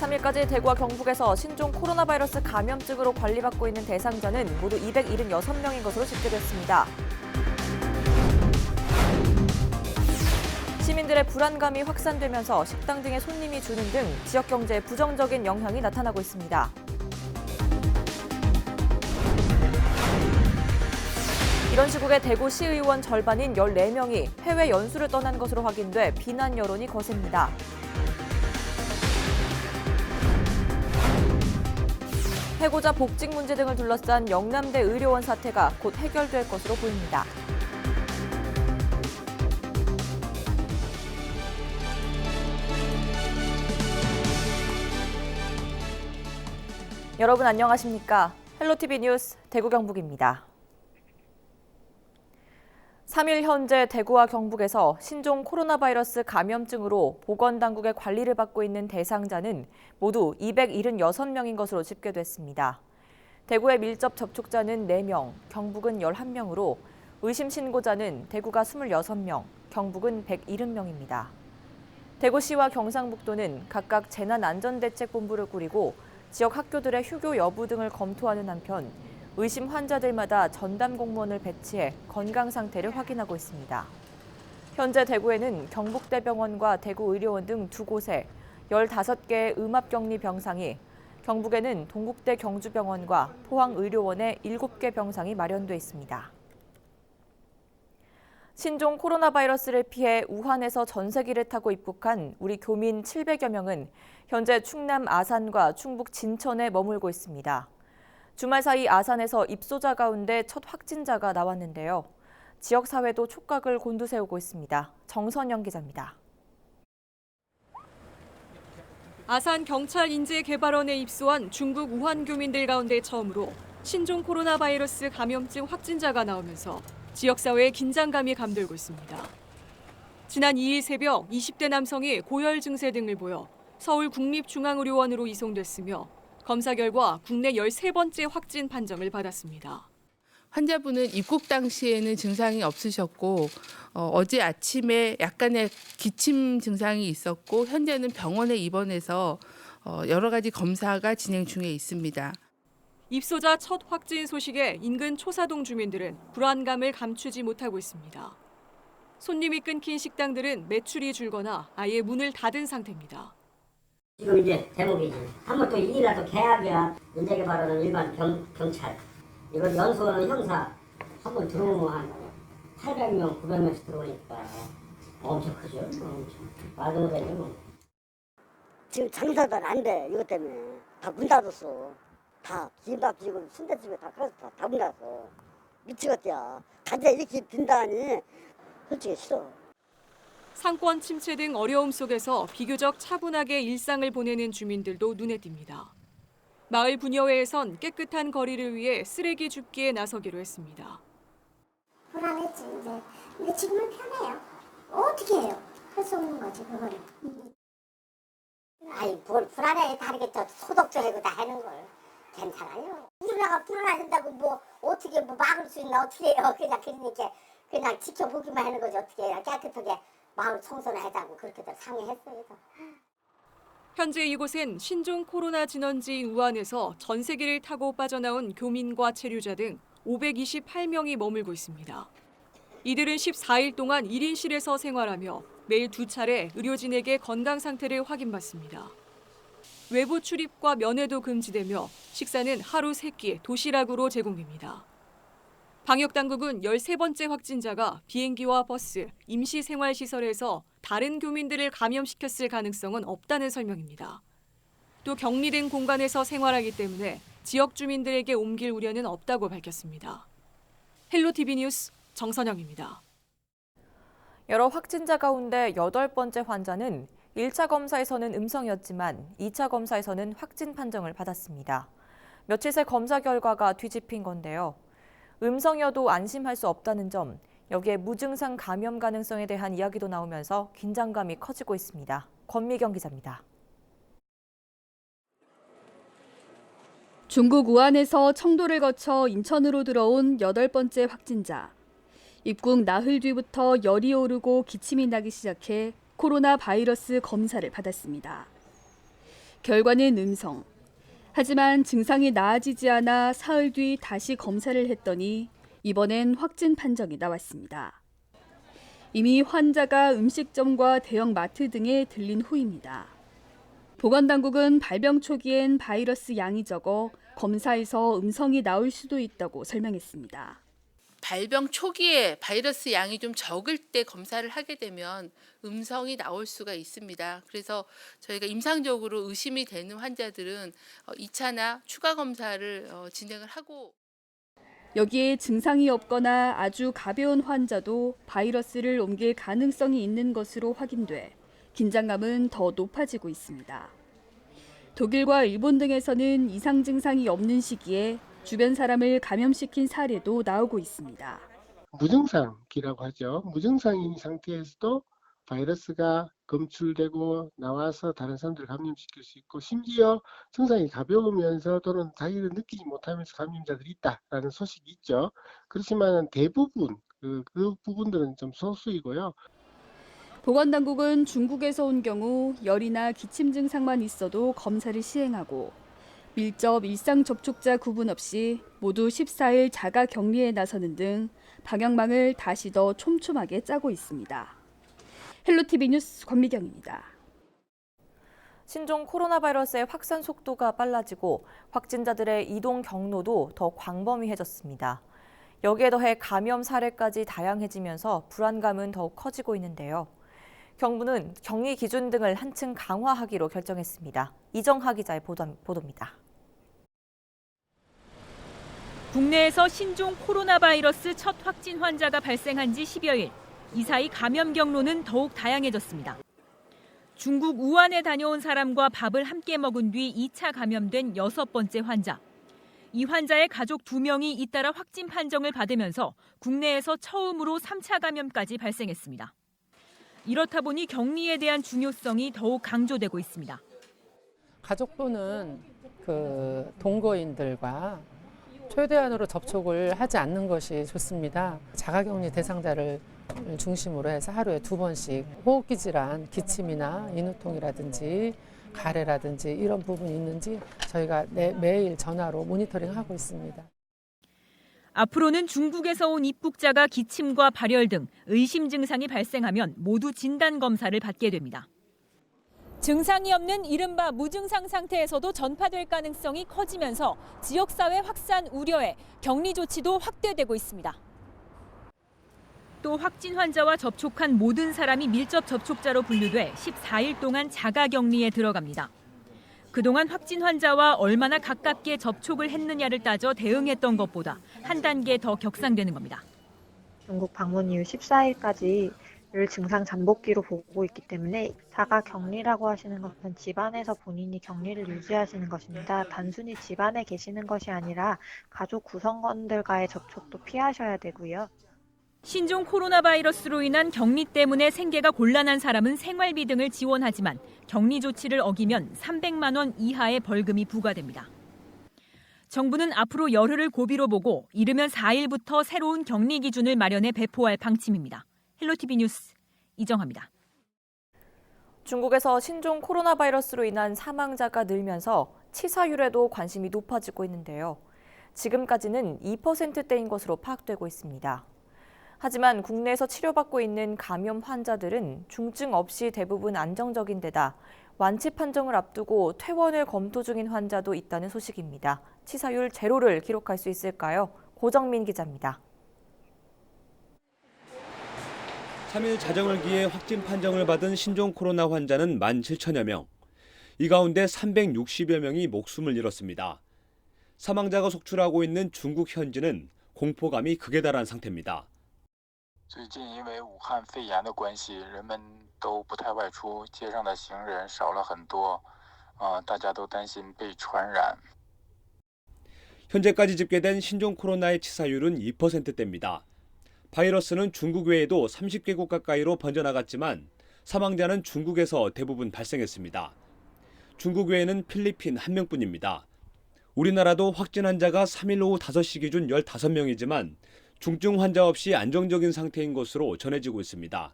3일까지 대구와 경북에서 신종 코로나 바이러스 감염증으로 관리받고 있는 대상자는 모두 276명인 것으로 집계됐습니다. 시민들의 불안감이 확산되면서 식당 등의 손님이 주는 등 지역 경제에 부정적인 영향이 나타나고 있습니다. 이런 시국에 대구 시의원 절반인 14명이 해외 연수를 떠난 것으로 확인돼 비난 여론이 거셉니다. 해고자 복직 문제 등을 둘러싼 영남대 의료원 사태가 곧 해결될 것으로 보입니다. 여러분 안녕하십니까? 헬로티비 뉴스 대구 경북입니다. 3일 현재 대구와 경북에서 신종 코로나 바이러스 감염증으로 보건당국의 관리를 받고 있는 대상자는 모두 276명인 것으로 집계됐습니다. 대구의 밀접 접촉자는 4명, 경북은 11명으로 의심 신고자는 대구가 26명, 경북은 170명입니다. 대구시와 경상북도는 각각 재난안전대책본부를 꾸리고 지역 학교들의 휴교 여부 등을 검토하는 한편 의심 환자들마다 전담 공무원을 배치해 건강 상태를 확인하고 있습니다. 현재 대구에는 경북대병원과 대구의료원 등 2곳에 15개의 음압격리 병상이, 경북에는 동국대 경주병원과 포항의료원에 7개 병상이 마련돼 있습니다. 신종 코로나 바이러스를 피해 우한에서 전세기를 타고 입국한 우리 교민 700여 명은 현재 충남 아산과 충북 진천에 머물고 있습니다. 주말 사이 아산에서 입소자 가운데 첫 확진자가 나왔는데요. 지역사회도 촉각을 곤두세우고 있습니다. 정선영 기자입니다. 아산 경찰인재개발원에 입소한 중국 우한 교민들 가운데 처음으로 신종 코로나 바이러스 감염증 확진자가 나오면서 지역사회의 긴장감이 감돌고 있습니다. 지난 2일 새벽 20대 남성이 고열 증세 등을 보여 서울국립중앙의료원으로 이송됐으며 검사 결과 국내 13번째 확진 판정을 받았습니다. 환자분은 입국 당시에는 증상이 없으셨고 어제 아침에 약간의 기침 증상이 있었고 현재는 병원에 입원해서 여러 가지 검사가 진행 중에 있습니다. 입소자 첫 확진 소식에 인근 초사동 주민들은 불안감을 감추지 못하고 있습니다. 손님이 끊긴 식당들은 매출이 줄거나 아예 문을 닫은 상태입니다. 지금 이제 대목이지. 한번 또 일이라도 계약이야. 인재개발원은 일반 경찰. 이거 연수원은 형사. 한번 들어오면 한 800명, 900명씩 들어오니까 엄청 크죠. 엄청. 말도 못하죠. 뭐. 지금 장사도 안 돼. 이것 때문에. 다 문 닫았어. 다 김밥집은 순대집에 다 문 닫았어. 미치겠대요. 가자 이렇게 빈다니 솔직히 싫어. 상권 침체 등 어려움 속에서 비교적 차분하게 일상을 보내는 주민들도 눈에 띕니다. 마을 분여회에선 깨끗한 거리를 위해 쓰레기 줍기에 나서기로 했습니다. 불안했지 이제. 근데 지금은 편해요. 어떻게 해요? 할 수 없는 거지 그거는. 아니 뭘 불안해 다르겠죠. 소독 좀 하고 다 하는 걸. 괜찮아요. 우리나라가 불안해진다고 뭐 어떻게 뭐 막을 수 있나 어떻게 해요. 그러니까 그냥 지켜보기만 하는 거지 어떻게 해요. 깨끗하게 마을 청소를 하자고 그렇게들 상의했어요. 현재 이곳엔 신종 코로나 진원지인 우한에서 전세기를 타고 빠져나온 교민과 체류자 등 528명이 머물고 있습니다. 이들은 14일 동안 1인실에서 생활하며 매일 2차례 의료진에게 건강 상태를 확인받습니다. 외부 출입과 면회도 금지되며 식사는 하루 3끼 도시락으로 제공됩니다. 방역당국은 13번째 확진자가 비행기와 버스, 임시생활시설에서 다른 교민들을 감염시켰을 가능성은 없다는 설명입니다. 또 격리된 공간에서 생활하기 때문에 지역 주민들에게 옮길 우려는 없다고 밝혔습니다. 헬로티비 뉴스 정선영입니다. 여러 확진자 가운데 8번째 환자는 1차 검사에서는 음성이었지만 2차 검사에서는 확진 판정을 받았습니다. 며칠 새 검사 결과가 뒤집힌 건데요. 음성이어도 안심할 수 없다는 점, 여기에 무증상 감염 가능성에 대한 이야기도 나오면서 긴장감이 커지고 있습니다. 권미경 기자입니다. 중국 우한에서 청도를 거쳐 인천으로 들어온 8번째 확진자. 입국 나흘 뒤부터 열이 오르고 기침이 나기 시작해 코로나 바이러스 검사를 받았습니다. 결과는 음성. 하지만 증상이 나아지지 않아 사흘 뒤 다시 검사를 했더니 이번엔 확진 판정이 나왔습니다. 이미 환자가 음식점과 대형 마트 등에 들린 후입니다. 보건당국은 발병 초기엔 바이러스 양이 적어 검사에서 음성이 나올 수도 있다고 설명했습니다. 발병 초기에 바이러스 양이 좀 적을 때 검사를 하게 되면 음성이 나올 수가 있습니다. 그래서 저희가 임상적으로 의심이 되는 환자들은 2차나 추가 검사를 진행을 하고 여기에 증상이 없거나 아주 가벼운 환자도 바이러스를 옮길 가능성이 있는 것으로 확인돼 긴장감은 더 높아지고 있습니다. 독일과 일본 등에서는 이상 증상이 없는 시기에 주변 사람을 감염시킨 사례도 나오고 있습니다. 무증상이라고 하죠. 무증상인 상태에서도 바이러스가 검출되고 나와서 다른 사람들을 감염시킬 수 있고 심지어 증상이 가벼우면서 또는 자기를 느끼지 못하면서 감염자들이 있다라는 소식이 있죠. 그렇지만 대부분 그 부분들은 좀 소수이고요. 보건당국은 중국에서 온 경우 열이나 기침 증상만 있어도 검사를 시행하고 밀접 일상 접촉자 구분 없이 모두 14일 자가 격리에 나서는 등 방역망을 다시 더 촘촘하게 짜고 있습니다. 헬로티비 뉴스 권미경입니다. 신종 코로나 바이러스의 확산 속도가 빨라지고 확진자들의 이동 경로도 더 광범위해졌습니다. 여기에 더해 감염 사례까지 다양해지면서 불안감은 더욱 커지고 있는데요. 경부는 격리 기준 등을 한층 강화하기로 결정했습니다. 이정하 기자의 보도입니다. 국내에서 신종 코로나 바이러스 첫 확진 환자가 발생한 지 10여일. 이 사이 감염 경로는 더욱 다양해졌습니다. 중국 우한에 다녀온 사람과 밥을 함께 먹은 뒤 2차 감염된 6번째 환자. 이 환자의 가족 2명이 잇따라 확진 판정을 받으면서 국내에서 처음으로 3차 감염까지 발생했습니다. 이렇다 보니 격리에 대한 중요성이 더욱 강조되고 있습니다. 가족 또는 동거인들과 최대한으로 접촉을 하지 않는 것이 좋습니다. 자가격리 대상자를 중심으로 해서 하루에 2번씩 호흡기 질환, 기침이나 인후통이라든지 가래라든지 이런 부분이 있는지 저희가 매일 전화로 모니터링하고 있습니다. 앞으로는 중국에서 온 입국자가 기침과 발열 등 의심 증상이 발생하면 모두 진단 검사를 받게 됩니다. 증상이 없는 이른바 무증상 상태에서도 전파될 가능성이 커지면서 지역사회 확산 우려에 격리 조치도 확대되고 있습니다. 또 확진 환자와 접촉한 모든 사람이 밀접 접촉자로 분류돼 14일 동안 자가 격리에 들어갑니다. 그동안 확진 환자와 얼마나 가깝게 접촉을 했느냐를 따져 대응했던 것보다 한 단계 더 격상되는 겁니다. 중국 방문 이후 14일까지를 증상 잠복기로 보고 있기 때문에 자가 격리라고 하시는 것은 집안에서 본인이 격리를 유지하시는 것입니다. 단순히 집안에 계시는 것이 아니라 가족 구성원들과의 접촉도 피하셔야 되고요. 신종 코로나 바이러스로 인한 격리 때문에 생계가 곤란한 사람은 생활비 등을 지원하지만 격리 조치를 어기면 300만 원 이하의 벌금이 부과됩니다. 정부는 앞으로 열흘을 고비로 보고 이르면 4일부터 새로운 격리 기준을 마련해 배포할 방침입니다. 헬로티비 뉴스 이정하입니다. 중국에서 신종 코로나 바이러스로 인한 사망자가 늘면서 치사율에도 관심이 높아지고 있는데요. 지금까지는 2%대인 것으로 파악되고 있습니다. 하지만 국내에서 치료받고 있는 감염 환자들은 중증 없이 대부분 안정적인 데다 완치 판정을 앞두고 퇴원을 검토 중인 환자도 있다는 소식입니다. 치사율 제로를 기록할 수 있을까요? 고정민 기자입니다. 3일 자정을 기해 확진 판정을 받은 신종 코로나 환자는 17,000여 명. 이 가운데 360여 명이 목숨을 잃었습니다. 사망자가 속출하고 있는 중국 현지는 공포감이 극에 달한 상태입니다. 最近因为武汉肺炎的关系，人们都不太外出，街上的行人少了很多，大家都担心被传染。 현재까지 집계된 신종 코로나의 치사율은 2%대입니다. 바이러스는 중국 외에도 30개국 가까이로 번져나갔지만 사망자는 중국에서 대부분 발생했습니다. 중국 외에는 필리핀 1명뿐입니다. 우리나라도 확진 환자가 3일 오후 5시 기준 15명이지만 중증 환자 없이 안정적인 상태인 것으로 전해지고 있습니다.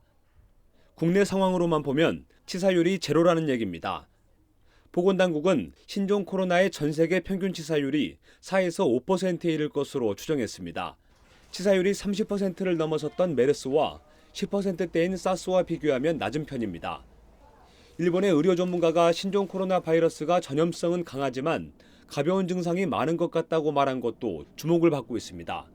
국내 상황으로만 보면 치사율이 제로라는 얘기입니다. 보건당국은 신종 코로나의 전 세계 평균 치사율이 4에서 5%에 이를 것으로 추정했습니다. 치사율이 30%를 넘어섰던 메르스와 10%대인 사스와 비교하면 낮은 편입니다. 일본의 의료 전문가가 신종 코로나 바이러스가 전염성은 강하지만 가벼운 증상이 많은 것 같다고 말한 것도 주목을 받고 있습니다.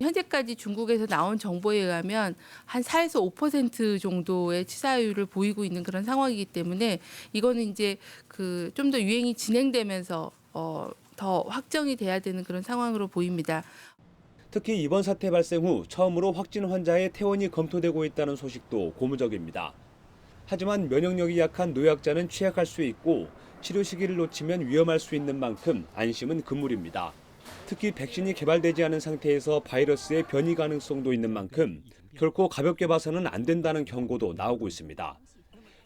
현재까지 중국에서 나온 정보에 의하면 한 4에서 5% 정도의 치사율을 보이고 있는 그런 상황이기 때문에 이거는 이제 좀 더 유행이 진행되면서 더 확정이 돼야 되는 그런 상황으로 보입니다. 특히 이번 사태 발생 후 처음으로 확진 환자의 퇴원이 검토되고 있다는 소식도 고무적입니다. 하지만 면역력이 약한 노약자는 취약할 수 있고 치료 시기를 놓치면 위험할 수 있는 만큼 안심은 금물입니다. 특히 백신이 개발되지 않은 상태에서 바이러스의 변이 가능성도 있는 만큼 결코 가볍게 봐서는 안 된다는 경고도 나오고 있습니다.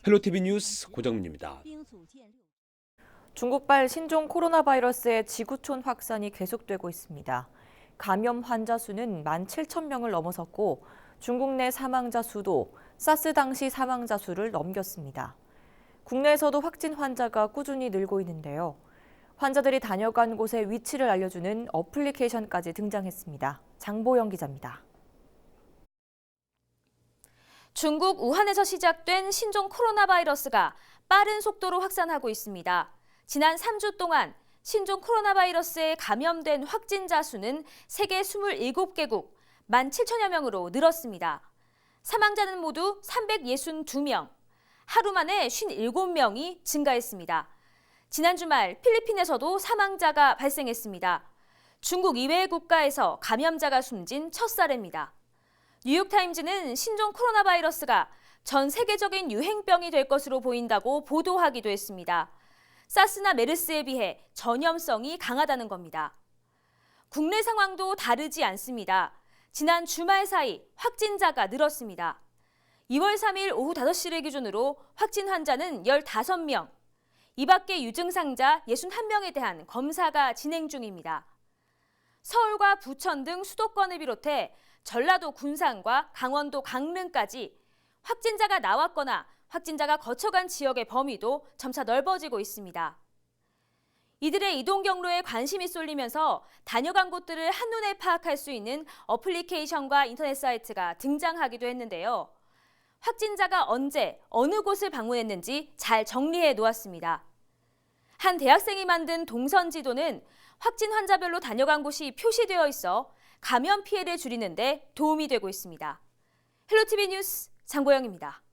헬로티비 뉴스 고정민입니다. 중국발 신종 코로나 바이러스의 지구촌 확산이 계속되고 있습니다. 감염 환자 수는 17,000명을 넘어섰고 중국 내 사망자 수도 사스 당시 사망자 수를 넘겼습니다. 국내에서도 확진 환자가 꾸준히 늘고 있는데요. 환자들이 다녀간 곳의 위치를 알려주는 어플리케이션까지 등장했습니다. 장보영 기자입니다. 중국 우한에서 시작된 신종 코로나 바이러스가 빠른 속도로 확산하고 있습니다. 지난 3주 동안 신종 코로나 바이러스에 감염된 확진자 수는 세계 27개국 17,000여 명으로 늘었습니다. 사망자는 모두 362명, 하루 만에 57명이 증가했습니다. 지난 주말 필리핀에서도 사망자가 발생했습니다. 중국 이외의 국가에서 감염자가 숨진 첫 사례입니다. 뉴욕타임즈는 신종 코로나 바이러스가 전 세계적인 유행병이 될 것으로 보인다고 보도하기도 했습니다. 사스나 메르스에 비해 전염성이 강하다는 겁니다. 국내 상황도 다르지 않습니다. 지난 주말 사이 확진자가 늘었습니다. 2월 3일 오후 5시를 기준으로 확진 환자는 15명, 이 밖에 유증상자 61명에 대한 검사가 진행 중입니다. 서울과 부천 등 수도권을 비롯해 전라도 군산과 강원도 강릉까지 확진자가 나왔거나 확진자가 거쳐간 지역의 범위도 점차 넓어지고 있습니다. 이들의 이동 경로에 관심이 쏠리면서 다녀간 곳들을 한눈에 파악할 수 있는 어플리케이션과 인터넷 사이트가 등장하기도 했는데요. 확진자가 언제, 어느 곳을 방문했는지 잘 정리해 놓았습니다. 한 대학생이 만든 동선 지도는 확진 환자별로 다녀간 곳이 표시되어 있어 감염 피해를 줄이는 데 도움이 되고 있습니다. 헬로티비 뉴스 장보영입니다.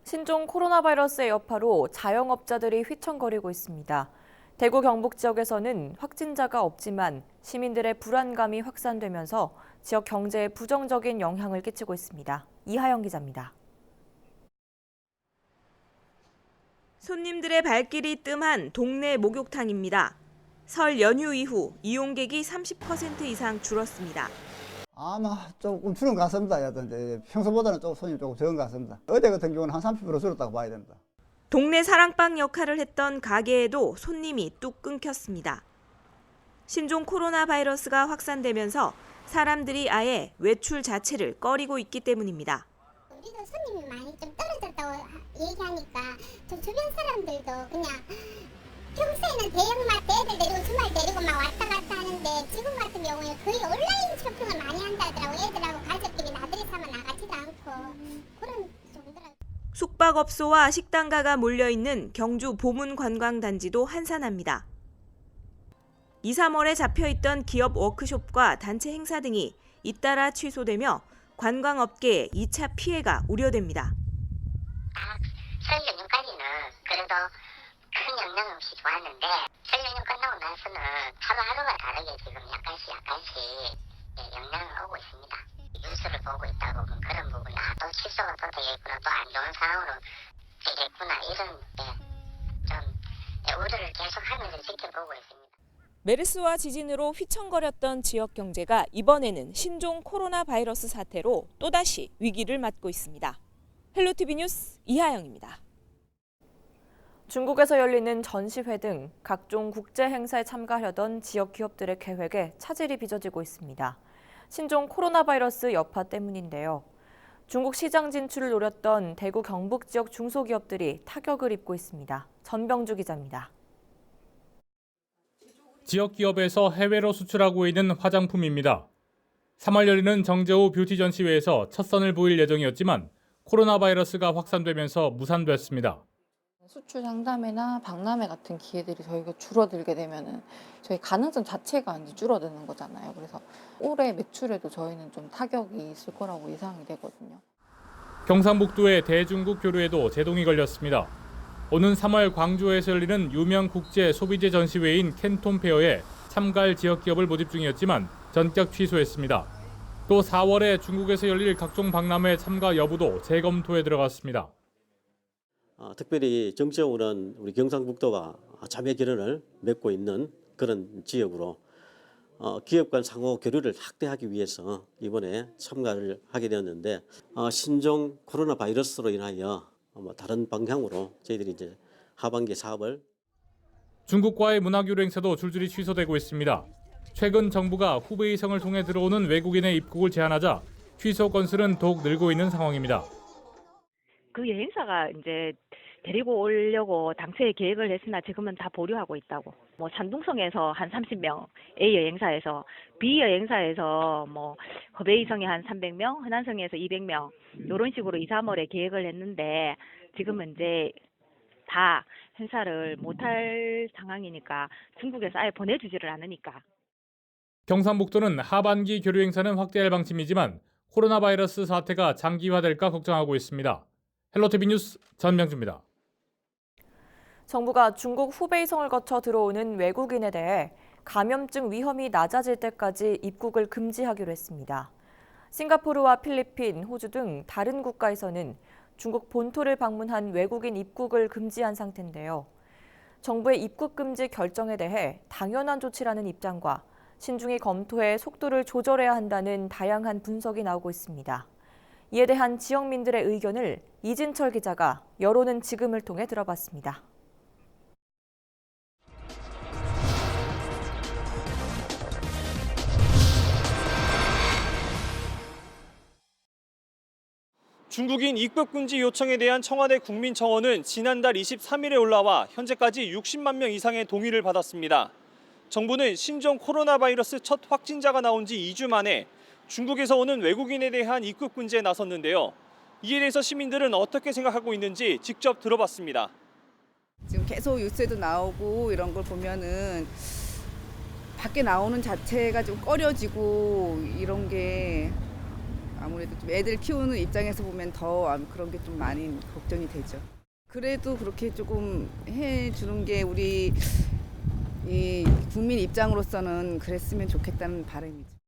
신종 코로나 바이러스의 여파로 자영업자들이 휘청거리고 있습니다. 대구 경북 지역에서는 확진자가 없지만 시민들의 불안감이 확산되면서 지역 경제에 부정적인 영향을 끼치고 있습니다. 이하영 기자입니다. 손님들의 발길이 뜸한 동네 목욕탕입니다. 설 연휴 이후 이용객이 30% 이상 줄었습니다. 아마 조금 줄은 것 같습니다. 평소보다는 손님이 조금 적은 것 같습니다. 어제 같은 경우는 한 30% 줄었다고 봐야 됩니다. 동네 사랑방 역할을 했던 가게에도 손님이 뚝 끊겼습니다. 신종 코로나 바이러스가 확산되면서 사람들이 아예 외출 자체를 꺼리고 있기 때문입니다. 우리도 손님이 많이 좀 떨어졌다고 얘기하니까 저 주변 사람들도 그냥 평소에는 대형마트 애들 데리고 주말 데리고 막 왔다 갔다 하는데 지금 같은 경우에 거의 온라인 쇼핑을 많이 한다더라고. 애들하고 가족끼리 나들이 삼아 나가지도 않고 그런 정도라고. 숙박업소와 식당가가 몰려있는 경주 보문관광단지도 한산합니다. 2, 3월에 잡혀있던 기업 워크숍과 단체 행사 등이 잇따라 취소되며 관광업계에 2차 피해가 우려됩니다. 설 연휴까지는 그래도 큰 영향 없이 좋았는데 설 연휴 끝나고 나서는 하루하루가 다르게 지금 약간씩 영향을 오고 있습니다. 뉴스를 보고 있다 보면 그런 부분이 또 취소가 또 되겠구나, 또 안 좋은 상황으로 되겠구나, 이런 좀 우려를 계속하면서 지켜보고 있습니다. 메르스와 지진으로 휘청거렸던 지역 경제가 이번에는 신종 코로나 바이러스 사태로 또다시 위기를 맞고 있습니다. 헬로티비 뉴스 이하영입니다. 중국에서 열리는 전시회 등 각종 국제 행사에 참가하려던 지역 기업들의 계획에 차질이 빚어지고 있습니다. 신종 코로나 바이러스 여파 때문인데요. 중국 시장 진출을 노렸던 대구 경북 지역 중소기업들이 타격을 입고 있습니다. 전병주 기자입니다. 지역 기업에서 해외로 수출하고 있는 화장품입니다. 3월 열리는 정재호 뷰티 전시회에서 첫 선을 보일 예정이었지만 코로나 바이러스가 확산되면서 무산됐습니다. 수출 상담회나 박람회 같은 기회들이 저희가 줄어들게 되면은 저희 가능성 자체가 이제 줄어드는 거잖아요. 그래서 올해 매출에도 저희는 좀 타격이 있을 거라고 예상이 되거든요. 경상북도의 대중국 교류에도 제동이 걸렸습니다. 오는 3월 광주에서 열리는 유명 국제 소비재 전시회인 캔톤페어에 참가할 지역 기업을 모집 중이었지만 전격 취소했습니다. 또 4월에 중국에서 열릴 각종 박람회 참가 여부도 재검토에 들어갔습니다. 특별히 정치적으로는 우리 경상북도가 자매 결연을 맺고 있는 그런 지역으로 기업 간 상호 교류를 확대하기 위해서 이번에 참가를 하게 되었는데 신종 코로나 바이러스로 인하여 다른 방향으로 저희들이 이제 하반기 사업을 중국과의 문화교류 행사도 줄줄이 취소되고 있습니다. 최근 정부가 후베이성을 통해 들어오는 외국인의 입국을 제한하자 취소 건수는 더욱 늘고 있는 상황입니다. 그 여행사가 이제 데리고 오려고 당초에 계획을 했으나 지금은 다 보류하고 있다고. 뭐 산둥성에서 한 30명, A 여행사에서, B 여행사에서 뭐 허베이성에 한 300명, 흔안성에서 200명 이런 식으로 2, 3월에 계획을 했는데 지금은 이제 다 행사를 못할 상황이니까 중국에서 아예 보내주지를 않으니까. 경상북도는 하반기 교류 행사는 확대할 방침이지만 코로나 바이러스 사태가 장기화될까 걱정하고 있습니다. 헬로티비 뉴스 전명주입니다. 정부가 중국 후베이성을 거쳐 들어오는 외국인에 대해 감염증 위험이 낮아질 때까지 입국을 금지하기로 했습니다. 싱가포르와 필리핀, 호주 등 다른 국가에서는 중국 본토를 방문한 외국인 입국을 금지한 상태인데요. 정부의 입국 금지 결정에 대해 당연한 조치라는 입장과 신중히 검토해 속도를 조절해야 한다는 다양한 분석이 나오고 있습니다. 이에 대한 지역민들의 의견을 이진철 기자가 여론은 지금을 통해 들어봤습니다. 중국인 입국 금지 요청에 대한 청와대 국민청원은 지난달 23일에 올라와 현재까지 60만 명 이상의 동의를 받았습니다. 정부는 신종 코로나 바이러스 첫 확진자가 나온 지 2주 만에 중국에서 오는 외국인에 대한 입국 금지에 나섰는데요. 이에 대해서 시민들은 어떻게 생각하고 있는지 직접 들어봤습니다. 지금 계속 뉴스에도 나오고 이런 걸 보면은 밖에 나오는 자체가 좀 꺼려지고 이런 게 아무래도 좀 애들 키우는 입장에서 보면 더 그런 게 좀 많이 걱정이 되죠. 그래도 그렇게 조금 해주는 게 우리 이 국민 입장으로서는 그랬으면 좋겠다는 바람이죠.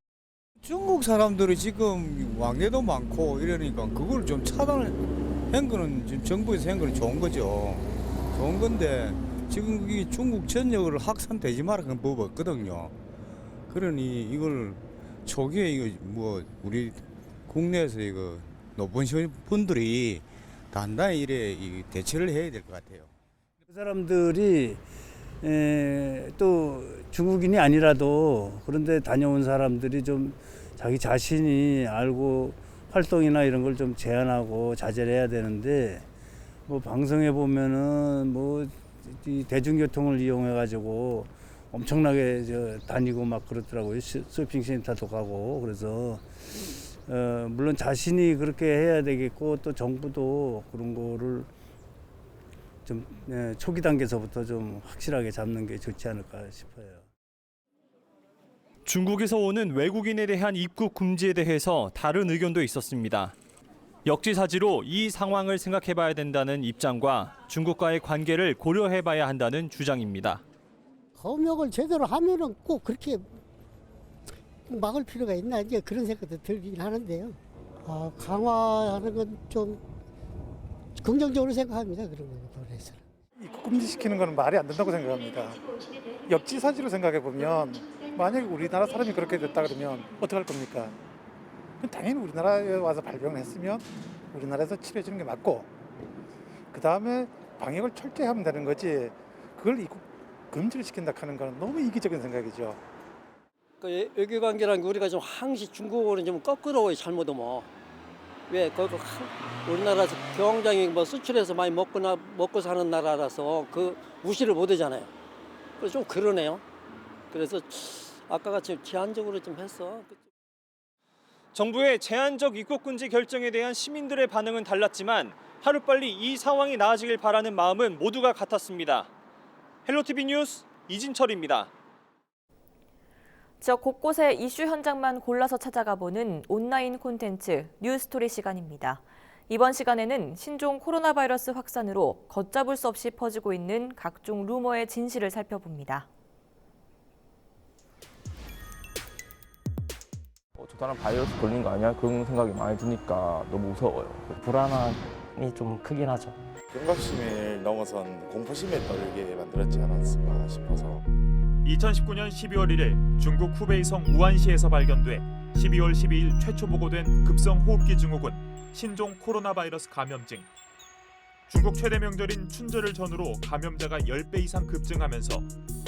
중국 사람들이 지금 왕래도 많고 이러니까 그걸 좀 차단한 거는 지금 정부에서 한 거는 좋은 거죠. 좋은 건데 지금 이 중국 전역을 확산되지 마라 그런 법 없거든요. 그러니 이걸 초기에 이거 뭐 우리 국내에서 이거 높은 분들이 단단히 이래 대처를 해야 될 것 같아요. 그 사람들이 또 중국인이 아니라도 그런데 다녀온 사람들이 좀 자기 자신이 알고 활동이나 이런 걸 좀 제한하고 자제를 해야 되는데 뭐 방송에 보면은 뭐 이 대중교통을 이용해 가지고 엄청나게 다니고 막 그렇더라고요. 쇼핑센터도 가고 그래서 물론 자신이 그렇게 해야 되겠고 또 정부도 그런 거를 좀 초기 단계에서부터 좀 확실하게 잡는 게 좋지 않을까 싶어요. 중국에서 오는 외국인에 대한 입국 금지에 대해서 다른 의견도 있었습니다. 역지사지로 이 상황을 생각해봐야 된다는 입장과 중국과의 관계를 고려해봐야 한다는 주장입니다. 검역을 제대로 하면은 꼭 그렇게 막을 필요가 있나 이제 그런 생각도 들긴 하는데요. 강화하는 건 좀 긍정적으로 생각합니다. 그런 거에 대해서. 입국 금지시키는 건 말이 안 된다고 생각합니다. 역지사지로 생각해 보면 만약에 우리나라 사람이 그렇게 됐다 그러면 어떻게 할 겁니까? 당연히 우리나라에 와서 발병을 했으면 우리나라에서 치료해 주는 게 맞고 그 다음에 방역을 철저히 하면 되는 거지 그걸 입국 금지를 시킨다 하는 건 너무 이기적인 생각이죠. 그 외교 관계라는 게 우리가 좀 항시 중국어는 좀 거꾸로 잘못하면 왜 우리나라 경장이 뭐 수출해서 많이 먹고 사는 나라라서 그 무시를 못 하잖아요. 그래서 좀 그러네요. 그래서 아까 같이 제한적으로 좀 했어. 정부의 제한적 입국 금지 결정에 대한 시민들의 반응은 달랐지만 하루빨리 이 상황이 나아지길 바라는 마음은 모두가 같았습니다. 헬로티비 뉴스 이진철입니다. 지역 곳곳의 이슈 현장만 골라서 찾아가 보는 온라인 콘텐츠 뉴스토리 시간입니다. 이번 시간에는 신종 코로나 바이러스 확산으로 걷잡을 수 없이 퍼지고 있는 각종 루머의 진실을 살펴봅니다. 저 사람 바이러스 걸린 거 아니야? 그런 생각이 많이 드니까 너무 무서워요. 불안함이 좀 크긴 하죠. 경각심을 넘어선 공포심에 떨게 만들었지 않았을까 싶어서. 2019년 12월 1일 중국 후베이성 우한시에서 발견돼 12월 12일 최초 보고된 급성 호흡기 증후군 신종 코로나 바이러스 감염증. 중국 최대 명절인 춘절을 전후로 감염자가 10배 이상 급증하면서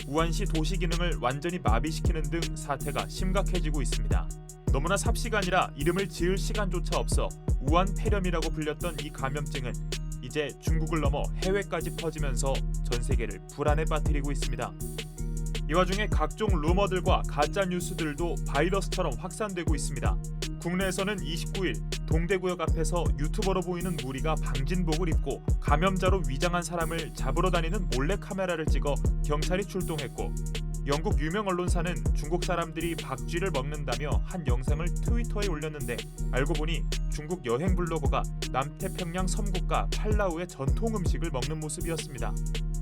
우한시 도시 기능을 완전히 마비시키는 등 사태가 심각해지고 있습니다. 너무나 삽시간이라 이름을 지을 시간조차 없어 우한 폐렴이라고 불렸던 이 감염증은 이제 중국을 넘어 해외까지 퍼지면서 전 세계를 불안에 빠뜨리고 있습니다. 이 와중에 각종 루머들과 가짜 뉴스들도 바이러스처럼 확산되고 있습니다. 국내에서는 29일 동대구역 앞에서 유튜버로 보이는 무리가 방진복을 입고 감염자로 위장한 사람을 잡으러 다니는 몰래카메라를 찍어 경찰이 출동했고, 영국 유명 언론사는 중국 사람들이 박쥐를 먹는다며 한 영상을 트위터에 올렸는데 알고 보니 중국 여행 블로거가 남태평양 섬국가 팔라우의 전통 음식을 먹는 모습이었습니다.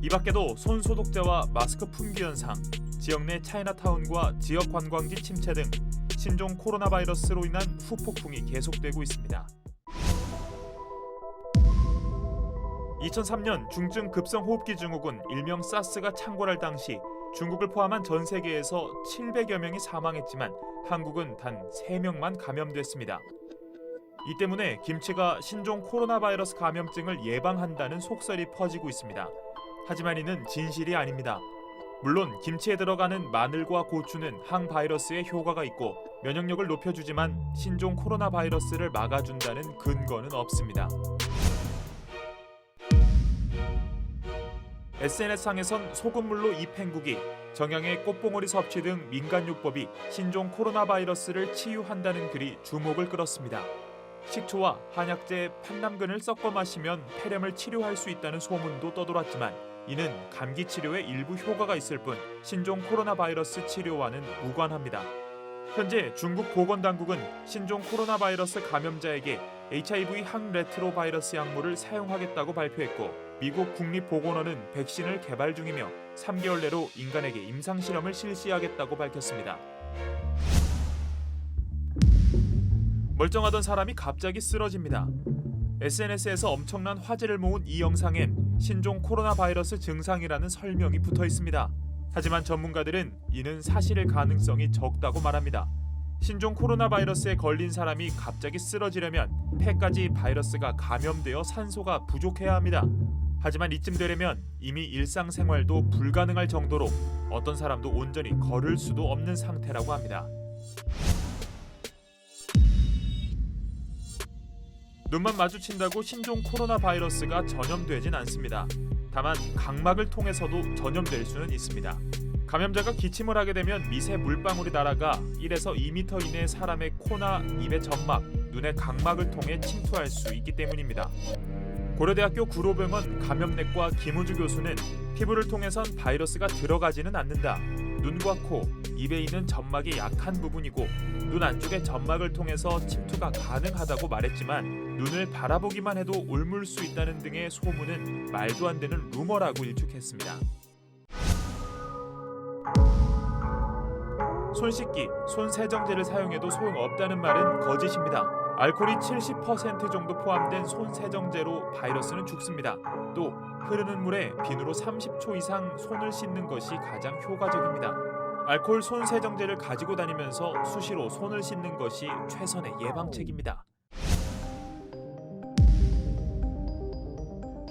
이 밖에도 손 소독제와 마스크 품귀 현상, 지역 내 차이나타운과 지역 관광지 침체 등 신종 코로나 바이러스로 인한 후폭풍이 계속되고 있습니다. 2003년 중증 급성 호흡기 증후군 일명 사스가 창궐할 당시 중국을 포함한 전 세계에서 700여 명이 사망했지만 한국은 단 3명만 감염됐습니다. 이 때문에 김치가 신종 코로나 바이러스 감염증을 예방한다는 속설이 퍼지고 있습니다. 하지만 이는 진실이 아닙니다. 물론 김치에 들어가는 마늘과 고추는 항바이러스에 효과가 있고 면역력을 높여주지만 신종 코로나 바이러스를 막아준다는 근거는 없습니다. SNS상에선 소금물로 입 헹구기, 정향의 꽃봉오리 섭취 등 민간요법이 신종 코로나 바이러스를 치유한다는 글이 주목을 끌었습니다. 식초와 한약재 판남근을 섞어 마시면 폐렴을 치료할 수 있다는 소문도 떠돌았지만 이는 감기 치료에 일부 효과가 있을 뿐 신종 코로나 바이러스 치료와는 무관합니다. 현재 중국 보건당국은 신종 코로나 바이러스 감염자에게 HIV 항레트로 바이러스 약물을 사용하겠다고 발표했고, 미국 국립보건원은 백신을 개발 중이며 3개월 내로 인간에게 임상실험을 실시하겠다고 밝혔습니다. 멀쩡하던 사람이 갑자기 쓰러집니다. SNS에서 엄청난 화제를 모은 이 영상엔 신종 코로나 바이러스 증상이라는 설명이 붙어 있습니다. 하지만 전문가들은 이는 사실일 가능성이 적다고 말합니다. 신종 코로나 바이러스에 걸린 사람이 갑자기 쓰러지려면 폐까지 바이러스가 감염되어 산소가 부족해야 합니다. 하지만 이쯤 되려면 이미 일상생활도 불가능할 정도로 어떤 사람도 온전히 걸을 수도 없는 상태라고 합니다. 눈만 마주친다고 신종 코로나 바이러스가 전염되진 않습니다. 다만 각막을 통해서도 전염될 수는 있습니다. 감염자가 기침을 하게 되면 미세 물방울이 날아가 1에서 2m 이내 사람의 코나 입의 점막, 눈의 각막을 통해 침투할 수 있기 때문입니다. 고려대학교 구로병원 감염내과 김우주 교수는 피부를 통해선 바이러스가 들어가지는 않는다. 눈과 코, 입에 있는 점막이 약한 부분이고 눈 안쪽의 점막을 통해서 침투가 가능하다고 말했지만 눈을 바라보기만 해도 옮을 수 있다는 등의 소문은 말도 안 되는 루머라고 일축했습니다. 손 씻기, 손 세정제를 사용해도 소용없다는 말은 거짓입니다. 알코올이 70% 정도 포함된 손 세정제로 바이러스는 죽습니다. 또 흐르는 물에 비누로 30초 이상 손을 씻는 것이 가장 효과적입니다. 알코올 손 세정제를 가지고 다니면서 수시로 손을 씻는 것이 최선의 예방책입니다.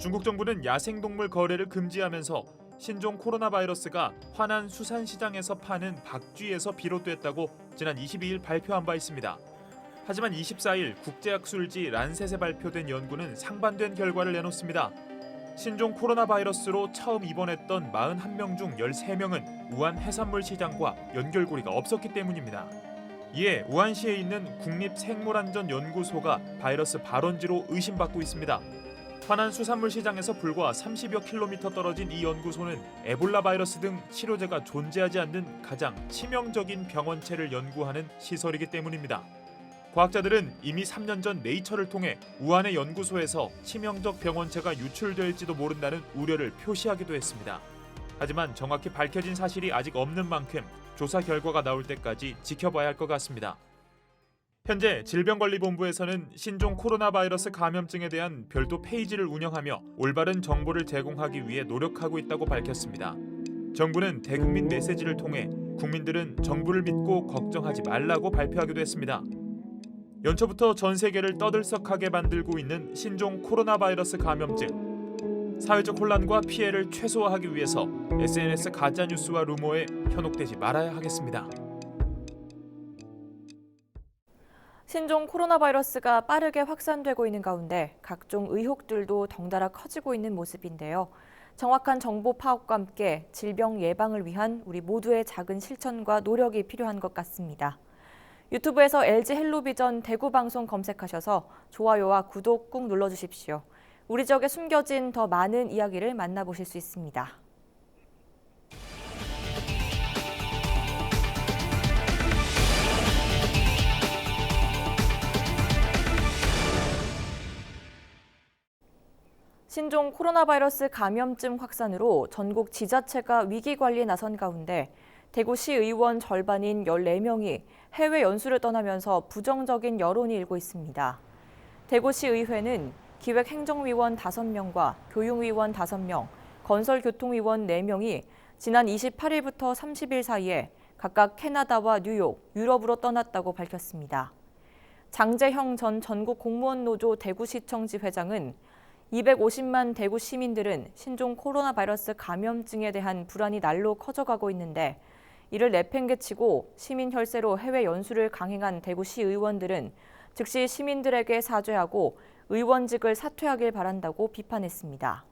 중국 정부는 야생동물 거래를 금지하면서 신종 코로나 바이러스가 화난 수산시장에서 파는 박쥐에서 비롯됐다고 지난 22일 발표한 바 있습니다. 하지만 24일 국제학술지 란셋에 발표된 연구는 상반된 결과를 내놓습니다. 신종 코로나 바이러스로 처음 입원했던 41명 중 13명은 우한 해산물 시장과 연결고리가 없었기 때문입니다. 이에 우한시에 있는 국립생물안전연구소가 바이러스 발원지로 의심받고 있습니다. 화난 수산물 시장에서 불과 30여 킬로미터 떨어진 이 연구소는 에볼라 바이러스 등 치료제가 존재하지 않는 가장 치명적인 병원체를 연구하는 시설이기 때문입니다. 과학자들은 이미 3년 전 네이처를 통해 우한의 연구소에서 치명적 병원체가 유출될지도 모른다는 우려를 표시하기도 했습니다. 하지만 정확히 밝혀진 사실이 아직 없는 만큼 조사 결과가 나올 때까지 지켜봐야 할 것 같습니다. 현재 질병관리본부에서는 신종 코로나 바이러스 감염증에 대한 별도 페이지를 운영하며 올바른 정보를 제공하기 위해 노력하고 있다고 밝혔습니다. 정부는 대국민 메시지를 통해 국민들은 정부를 믿고 걱정하지 말라고 발표하기도 했습니다. 연초부터 전 세계를 떠들썩하게 만들고 있는 신종 코로나 바이러스 감염증. 사회적 혼란과 피해를 최소화하기 위해서 SNS 가짜뉴스와 루머에 현혹되지 말아야 하겠습니다. 신종 코로나 바이러스가 빠르게 확산되고 있는 가운데 각종 의혹들도 덩달아 커지고 있는 모습인데요. 정확한 정보 파악과 함께 질병 예방을 위한 우리 모두의 작은 실천과 노력이 필요한 것 같습니다. 유튜브에서 LG 헬로비전 대구 방송 검색하셔서 좋아요와 구독 꾹 눌러주십시오. 우리 지역에 숨겨진 더 많은 이야기를 만나보실 수 있습니다. 신종 코로나 바이러스 감염증 확산으로 전국 지자체가 위기 관리에 나선 가운데 대구시 의원 절반인 14명이 해외 연수를 떠나면서 부정적인 여론이 일고 있습니다. 대구시 의회는 기획행정위원 5명과 교육위원 5명, 건설교통위원 4명이 지난 28일부터 30일 사이에 각각 캐나다와 뉴욕, 유럽으로 떠났다고 밝혔습니다. 장재형 전 전국공무원노조 대구시청지 회장은 250만 대구 시민들은 신종 코로나 바이러스 감염증에 대한 불안이 날로 커져가고 있는데 이를 내팽개치고 시민 혈세로 해외 연수를 강행한 대구시 의원들은 즉시 시민들에게 사죄하고 의원직을 사퇴하길 바란다고 비판했습니다.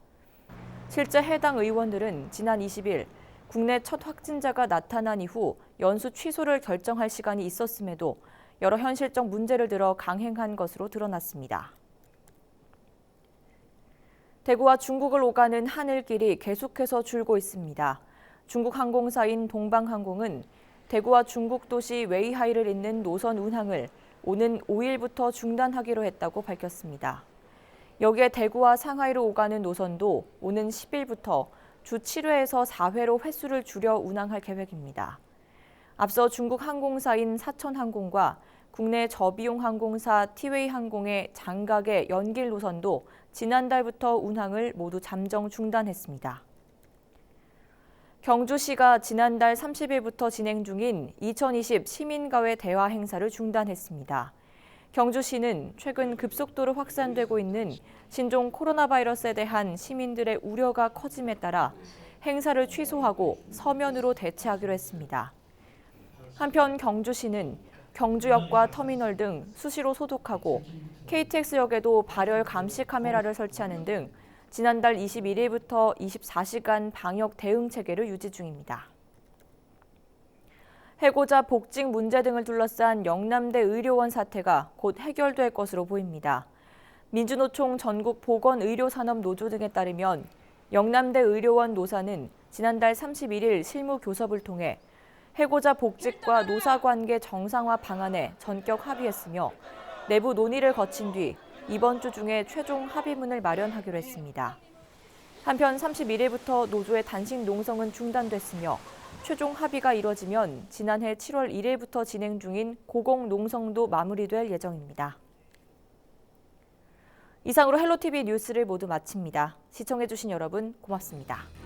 실제 해당 의원들은 지난 20일 국내 첫 확진자가 나타난 이후 연수 취소를 결정할 시간이 있었음에도 여러 현실적 문제를 들어 강행한 것으로 드러났습니다. 대구와 중국을 오가는 하늘길이 계속해서 줄고 있습니다. 중국 항공사인 동방항공은 대구와 중국 도시 웨이하이를 잇는 노선 운항을 오는 5일부터 중단하기로 했다고 밝혔습니다. 여기에 대구와 상하이로 오가는 노선도 오는 10일부터 주 7회에서 4회로 횟수를 줄여 운항할 계획입니다. 앞서 중국 항공사인 사천항공과 국내 저비용 항공사 티웨이 항공의 장각의 연길 노선도 지난달부터 운항을 모두 잠정 중단했습니다. 경주시가 지난달 30일부터 진행 중인 2020 시민가회 대화 행사를 중단했습니다. 경주시는 최근 급속도로 확산되고 있는 신종 코로나 바이러스에 대한 시민들의 우려가 커짐에 따라 행사를 취소하고 서면으로 대체하기로 했습니다. 한편 경주시는 경주역과 터미널 등 수시로 소독하고 KTX역에도 발열 감시 카메라를 설치하는 등 지난달 21일부터 24시간 방역 대응 체계를 유지 중입니다. 해고자 복직 문제 등을 둘러싼 영남대 의료원 사태가 곧 해결될 것으로 보입니다. 민주노총 전국 보건의료산업노조 등에 따르면 영남대 의료원 노사는 지난달 31일 실무 교섭을 통해 해고자 복직과 노사관계 정상화 방안에 전격 합의했으며 내부 논의를 거친 뒤 이번 주 중에 최종 합의문을 마련하기로 했습니다. 한편 31일부터 노조의 단식 농성은 중단됐으며 최종 합의가 이뤄지면 지난해 7월 1일부터 진행 중인 고공 농성도 마무리될 예정입니다. 이상으로 헬로티비 뉴스를 모두 마칩니다. 시청해주신 여러분 고맙습니다.